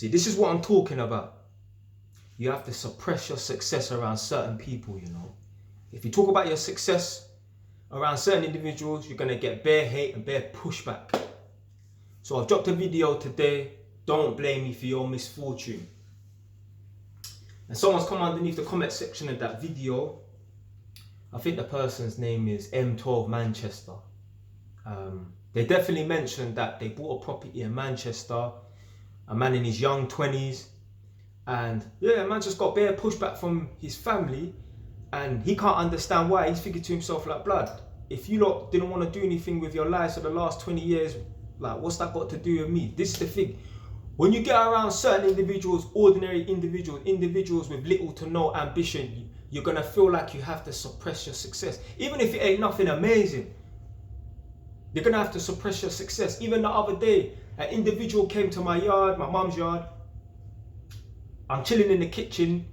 See, this is what I'm talking about. You have to suppress your success around certain people, you know. If you talk about your success around certain individuals, you're going to get bare hate and bare pushback. So I've dropped a video today. Don't blame me for your misfortune. And someone's come underneath the comment section of that video. I think the person's name is M12 Manchester. They definitely mentioned that they bought a property in Manchester, a man in his young 20s. And yeah, man just got bare pushback from his family. And he can't understand why. He's figured to himself like, blood, if you lot didn't want to do anything with your lives for the last 20 years, like, what's that got to do with me? This is the thing. When you get around certain individuals, ordinary individuals with little to no ambition, you're going to feel like you have to suppress your success. Even if it ain't nothing amazing, you're going to have to suppress your success. Even the other day, an individual came to my yard, my mum's yard. I'm chilling in the kitchen.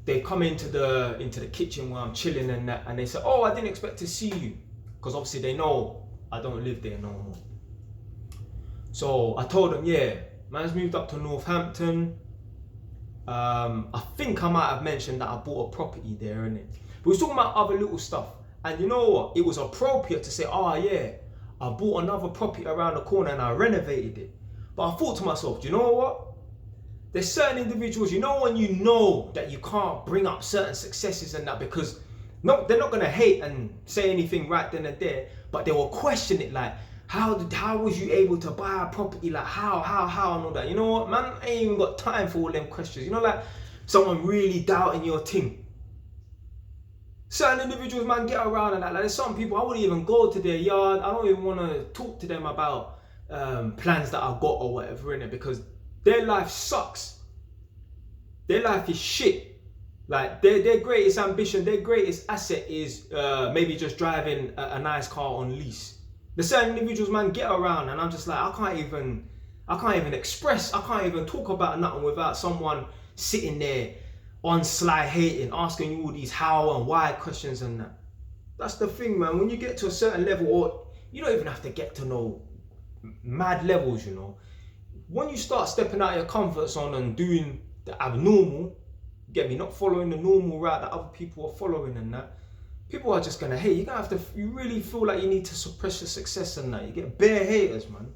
They come into the kitchen where I'm chilling and that, and they say, oh, I didn't expect to see you. Because obviously they know I don't live there no more. So I told them, yeah, man's moved up to Northampton. I think I might have mentioned that I bought a property there, innit? But we was talking about other little stuff. And you know what? It was appropriate to say, oh yeah, I bought another property around the corner and I renovated it. But I thought to myself, do you know what? There's certain individuals, you know, when you know that you can't bring up certain successes and that, because they're not going to hate and say anything right then and there, but they will question it like, how was you able to buy a property? Like how and all that. You know what, man, I ain't even got time for all them questions. You know, like someone really doubting your thing. Certain individuals, man, get around and that. Like there's some people, I wouldn't even go to their yard. I don't even want to talk to them about plans that I've got or whatever in it, because their life sucks. Their life is shit. Like their greatest ambition, their greatest asset is maybe just driving a nice car on lease. The certain individuals, man, get around and I'm just like, I can't even express, I can't even talk about nothing without someone sitting there on sly hating, asking you all these how and why questions and that. That's the thing, man. When you get to a certain level, or you don't even have to get to no mad levels, you know. When you start stepping out of your comfort zone and doing the abnormal, get me, not following the normal route that other people are following and that, people are just gonna hate. You're gonna have to, you really feel like you need to suppress your success and that. You get bare haters, man.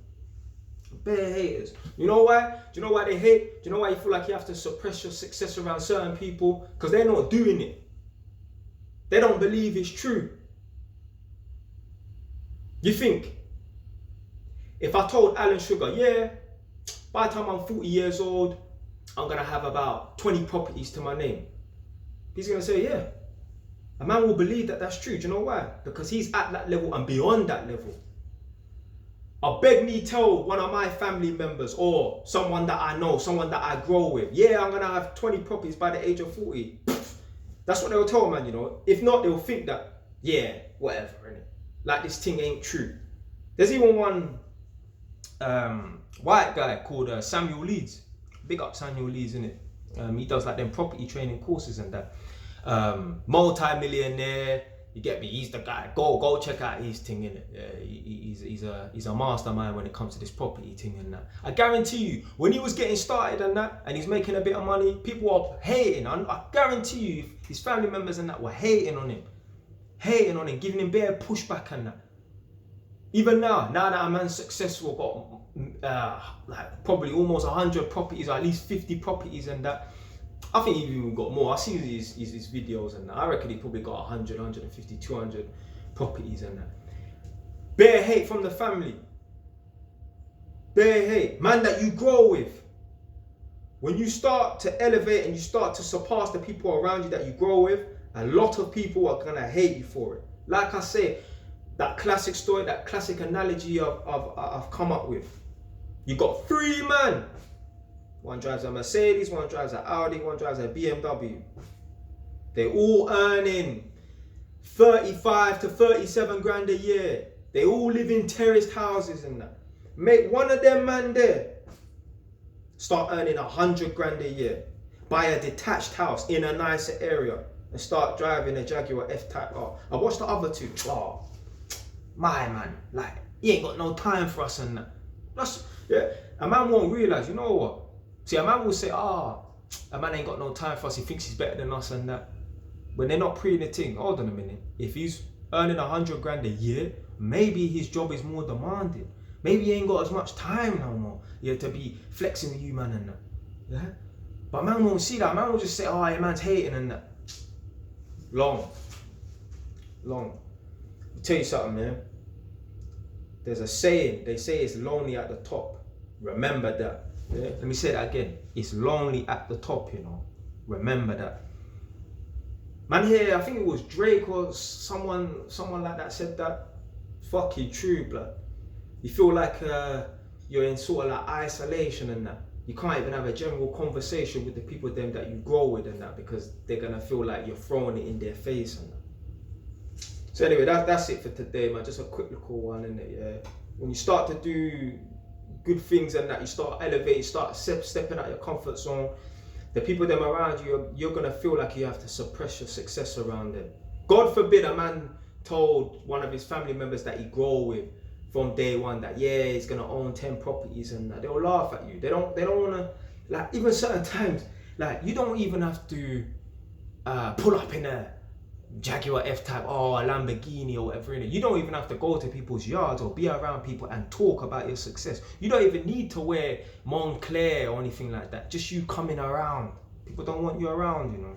Bare haters. You know why? Do you know why they hate? Do you know why you feel like you have to suppress your success around certain people? Because they're not doing it. They don't believe it's true. You think, if I told Alan Sugar, yeah, by the time I'm 40 years old, I'm gonna have about 20 properties to my name, he's gonna say, yeah. A man will believe that that's true. Do you know why? Because he's at that level and beyond that level. I beg me tell one of my family members or someone that I know, someone that I grow with, yeah, I'm gonna have 20 properties by the age of 40. That's what they'll tell, man, you know. If not, they'll think that, yeah, whatever, innit? Like this thing ain't true. There's even one white guy called Samuel Leeds. Big up Samuel Leeds, innit? He does like them property training courses and that. Multi-millionaire, you get me? He's the guy. Go check out his thing, innit? He's a mastermind when it comes to this property thing and that. I guarantee you, when he was getting started and that, and he's making a bit of money, people are hating. I guarantee you, his family members and that were hating on him, giving him bare pushback and that. Even now that a man's successful, got like probably almost 100 properties, or at least 50 properties and that. I think he even got more. I've seen his videos and that. I reckon he probably got 100, 150, 200 properties and that. Bare hate from the family. Bare hate. Man that you grow with. When you start to elevate and you start to surpass the people around you that you grow with, a lot of people are going to hate you for it. Like I say, that classic story, that classic analogy I've come up with. You got 3 men. One drives a Mercedes, one drives an Audi, one drives a BMW. They're all earning 35 to 37 grand a year. They all live in terraced houses and that. Make one of them man there start earning 100 grand a year. Buy a detached house in a nicer area and start driving a Jaguar F-Type R. I watched the other two. Oh, my man, like, he ain't got no time for us and that. That's, yeah, a man won't realize, you know what? See, a man will say, a man ain't got no time for us, he thinks he's better than us and that. When they're not pre the thing, hold on a minute. If he's earning 100 grand a year, maybe his job is more demanding. Maybe he ain't got as much time no more, yeah, to be flexing with you, man, and that. Yeah? But man won't see that. Man will just say, oh, your man's hating and that. Long. I'll tell you something, man. There's a saying, they say it's lonely at the top. Remember that. Yeah? Let me say that again. It's lonely at the top, you know. Remember that. Man here, I think it was Drake or someone like that said that. Fucking true, blood. You feel like you're in sort of like isolation and that. You can't even have a general conversation with the people them that you grow with and that, because they're gonna feel like you're throwing it in their face and that. So anyway, that's it for today, man. Just a quick little one, innit? Yeah. When you start to do good things and that, you start elevating, start stepping out your comfort zone. The people them around you, you're gonna feel like you have to suppress your success around them. God forbid a man told one of his family members that he grew with from day one that he's gonna own 10 properties and that. They'll laugh at you. They don't wanna, like, even certain times, like, you don't even have to pull up in a Jaguar F-Type or a Lamborghini or whatever in it. You don't even have to go to people's yards or be around people and talk about your success. You don't even need to wear Montclair or anything like that. Just you coming around. People don't want you around, you know.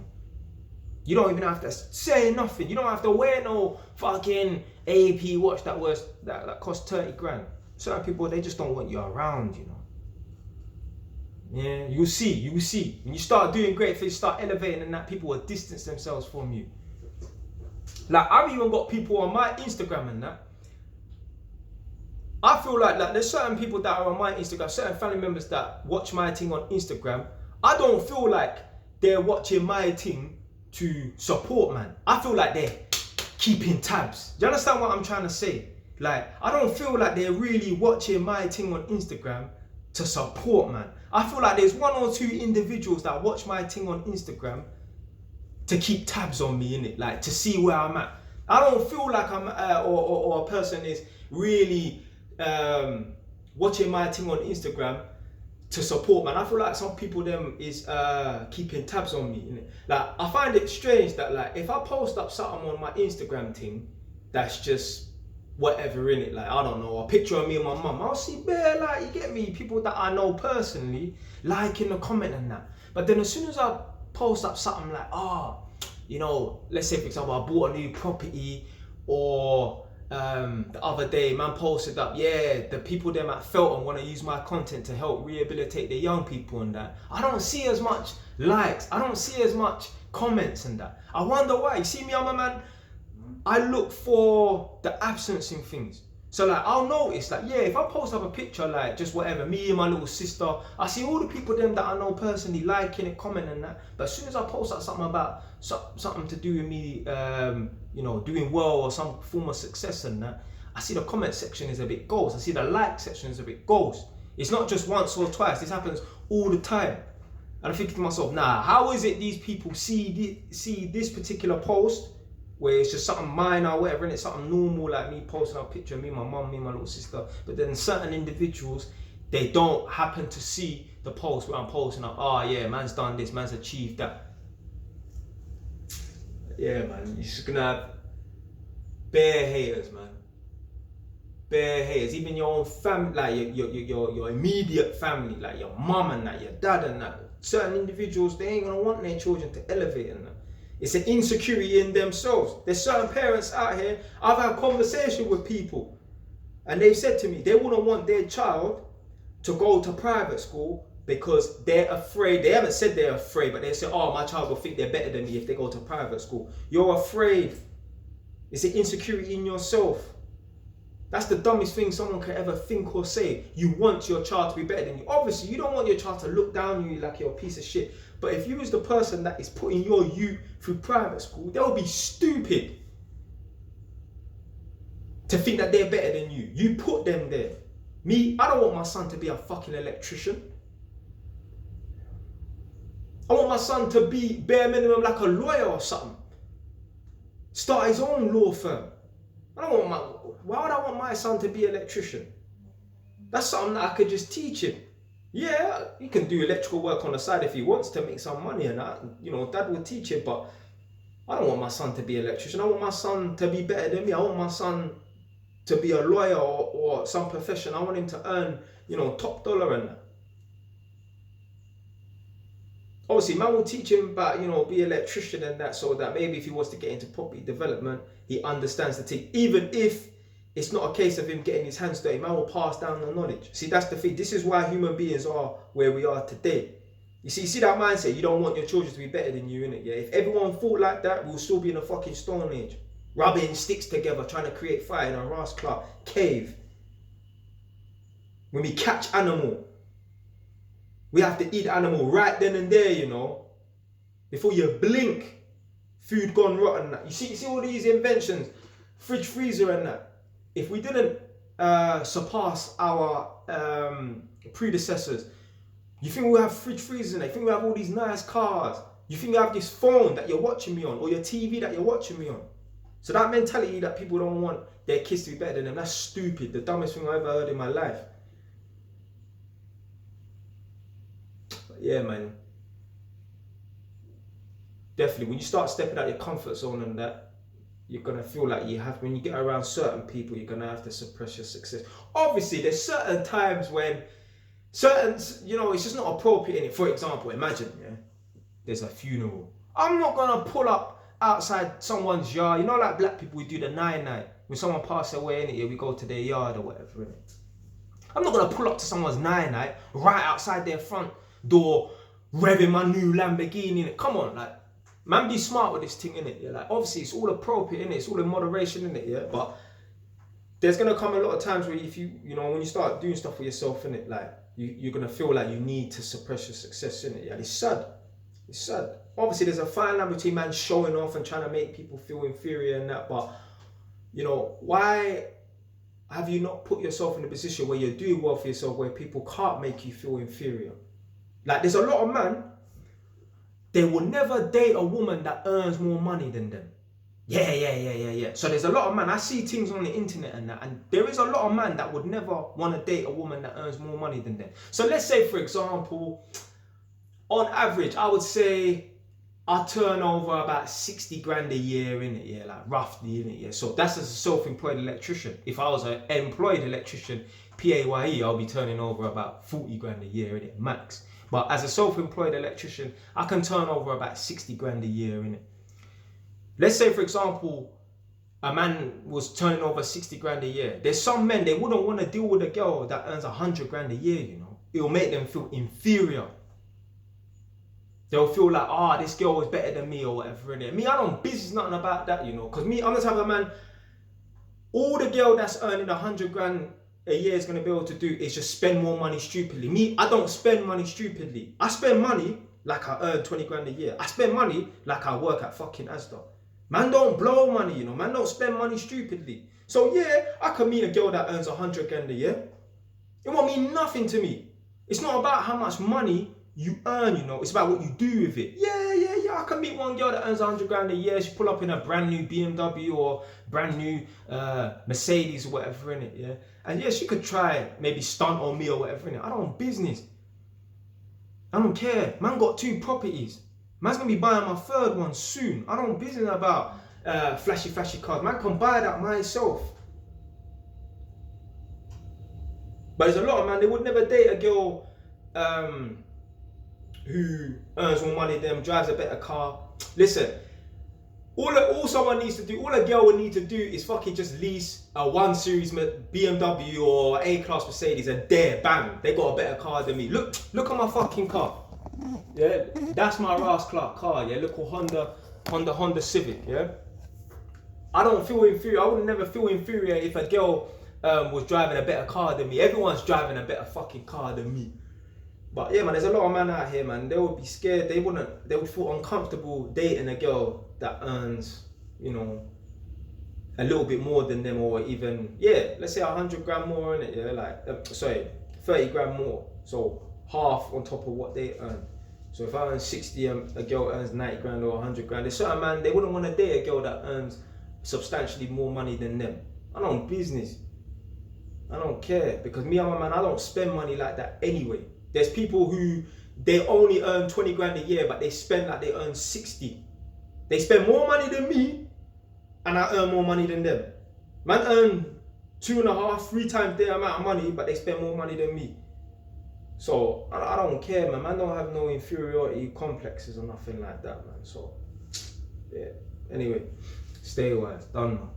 You don't even have to say nothing. You don't have to wear no fucking AP watch that cost 30 grand. Certain people, they just don't want you around, you know. Yeah, you see. When you start doing great things, start elevating and that, people will distance themselves from you. Like, I've even got people on my Instagram and that. I feel like there's certain people that are on my Instagram, certain family members that watch my thing on Instagram. I don't feel like they're watching my thing to support, man. I feel like they're keeping tabs. Do you understand what I'm trying to say? Like, I don't feel like they're really watching my thing on Instagram to support, man. I feel like there's one or two individuals that watch my thing on Instagram to keep tabs on me, innit? Like, to see where I'm at. I don't feel like I'm or a person is really watching my thing on Instagram to support, man. I feel like some people them is keeping tabs on me, innit? Like, I find it strange that, like, if I post up something on my Instagram thing that's just whatever, innit, like, I don't know, a picture of me and my mum, I'll see bare, like, you get me, people that I know personally liking the comment and that. But then as soon as I post up something like, you know, let's say for example I bought a new property, or the other day man posted up, the people them at Felton want to use my content to help rehabilitate the young people and that. I don't see as much likes, I don't see as much comments and that. I wonder why. You see me, I'm a man, I look for the absence in things. So like, I'll notice like, if I post up a picture like just whatever, me and my little sister, I see all the people them that I know personally liking it, commenting and that. But as soon as I post up something about something to do with me, you know, doing well or some form of success and that, I see the comment section is a bit ghost. I see the like section is a bit ghost. It's not just once or twice. This happens all the time. And I'm thinking to myself, nah, how is it these people see this particular post where it's just something minor or whatever, and it's something normal like me posting a picture of me, my mum, me, my little sister. But then certain individuals, they don't happen to see the post where I'm posting up, man's done this, man's achieved that. Yeah, man, you're just gonna have bare haters, man. Bare haters. Even your own family, like your immediate family, like your mum and that, your dad and that. Certain individuals, they ain't gonna want their children to elevate and that. It's an insecurity in themselves. There's certain parents out here, I've had conversation with people and they've said to me they wouldn't want their child to go to private school because they're afraid. They haven't said they're afraid, but they say, my child will think they're better than me if they go to private school. You're afraid. It's an insecurity in yourself. That's the dumbest thing someone could ever think or say. You want your child to be better than you. Obviously, you don't want your child to look down on you like you're a piece of shit. But if you was the person that is putting your youth through private school, they'll be stupid to think that they're better than you. You put them there. Me, I don't want my son to be a fucking electrician. I want my son to be bare minimum like a lawyer or something. Start his own law firm. Why would I want my son to be an electrician? That's something that I could just teach him. Yeah, he can do electrical work on the side if he wants to make some money, and that, you know, dad will teach him. But I don't want my son to be an electrician. I want my son to be better than me. I want my son to be a lawyer or some profession. I want him to earn, you know, top dollar and that. Obviously, man will teach him about, you know, be an electrician and that, so that maybe if he wants to get into property development, he understands the thing. Even if it's not a case of him getting his hands dirty, man will pass down the knowledge. See, that's the thing. This is why human beings are where we are today. You see that mindset? You don't want your children to be better than you, innit? Yeah. If everyone thought like that, we'll still be in a fucking stone age, rubbing sticks together, trying to create fire in a Ras Clark cave. When we catch animal, we have to eat animal right then and there, you know. Before you blink, food gone rotten. You see all these inventions, fridge, freezer and that. If we didn't surpass our predecessors, you think we'll have fridge, freezer and that? You think we'll have all these nice cars? You think you have this phone that you're watching me on, or your TV that you're watching me on? So that mentality that people don't want their kids to be better than them, that's stupid. The dumbest thing I ever heard in my life. Yeah, man. Definitely, when you start stepping out your comfort zone and that, you're gonna feel like you have, when you get around certain people, you're gonna have to suppress your success. Obviously, there's certain times when certain, you know, it's just not appropriate in it. For example, imagine, yeah, there's a funeral. I'm not gonna pull up outside someone's yard. You know, like black people, we do the 9-9. When someone passes away, in it, yeah, we go to their yard or whatever, innit? I'm not gonna pull up to someone's 9-9 right outside their front door, revving my new Lamborghini, innit? Come on, like, man, be smart with this thing, innit? Yeah, like, obviously it's all appropriate, innit? It's all in moderation, innit? Yeah, but there's gonna come a lot of times where if you know, when you start doing stuff for yourself, innit, like, you're gonna feel like you need to suppress your success, innit? Yeah, it's sad. It's sad. Obviously, there's a fine line between man showing off and trying to make people feel inferior and that, but, you know, why have you not put yourself in a position where you're doing well for yourself, where people can't make you feel inferior? Like, there's a lot of men, they will never date a woman that earns more money than them. Yeah. So there's a lot of men, I see things on the internet and that, and there is a lot of men that would never want to date a woman that earns more money than them. So let's say, for example, on average, I would say I turn over about 60 grand a year, in it, yeah, like roughly, in it, yeah. So that's as a self-employed electrician. If I was an employed electrician, PAYE, I'll be turning over about 40 grand a year, in it, max. But as a self-employed electrician, I can turn over about 60 grand a year, in it. Let's say, for example, a man was turning over 60 grand a year. There's some men, they wouldn't want to deal with a girl that earns 100 grand a year, you know. It'll make them feel inferior. They'll feel like, this girl is better than me or whatever, innit? Me, I don't business nothing about that, you know. Because me, I'm the type of man, all the girl that's earning 100 grand a year is going to be able to do is just spend more money stupidly. Me, I don't spend money stupidly. I spend money like I earn 20 grand a year. I spend money like I work at fucking Asda. Man don't blow money, you know. Man don't spend money stupidly. So yeah, I can meet a girl that earns 100 grand a year. It won't mean nothing to me. It's not about how much money you earn, you know. It's about what you do with it. Yeah. I can meet one girl that earns 100 grand a year. She pull up in a brand new BMW or brand new Mercedes or whatever, in it, yeah. And yeah, she could try maybe stunt on me or whatever, in it. I don't business. I don't care. Man got 2 properties. Man's gonna be buying my 3rd one soon. I don't business about flashy cars. Man can buy that myself. But there's a lot of man, they would never date a girl who earns more money than them, drives a better car. Listen, all someone needs to do, all a girl would need to do is fucking just lease a 1 Series BMW or A-class Mercedes, and there, bam, they got a better car than me. Look at my fucking car. Yeah, that's my Ras Clark car. Yeah, look, Honda Civic. Yeah, I don't feel inferior. I would never feel inferior if a girl was driving a better car than me. Everyone's driving a better fucking car than me. But yeah, man, there's a lot of men out here, man. They would be scared. They would feel uncomfortable dating a girl that earns, you know, a little bit more than them, or even, yeah, let's say 100 grand more, in it. Yeah, like 30 grand more. So half on top of what they earn. So if I earn 60, a girl earns 90 grand or 100 grand. There's certain man, they wouldn't want to date a girl that earns substantially more money than them. I don't business. I don't care, because me, I'm a man, I don't spend money like that anyway. There's people who they only earn 20 grand a year, but they spend like they earn 60. They spend more money than me, and I earn more money than them. Man earn 2.5, 3 times their amount of money, but they spend more money than me. So I don't care, man. Man don't have no inferiority complexes or nothing like that, man. So yeah. Anyway, stay wise. Done, man.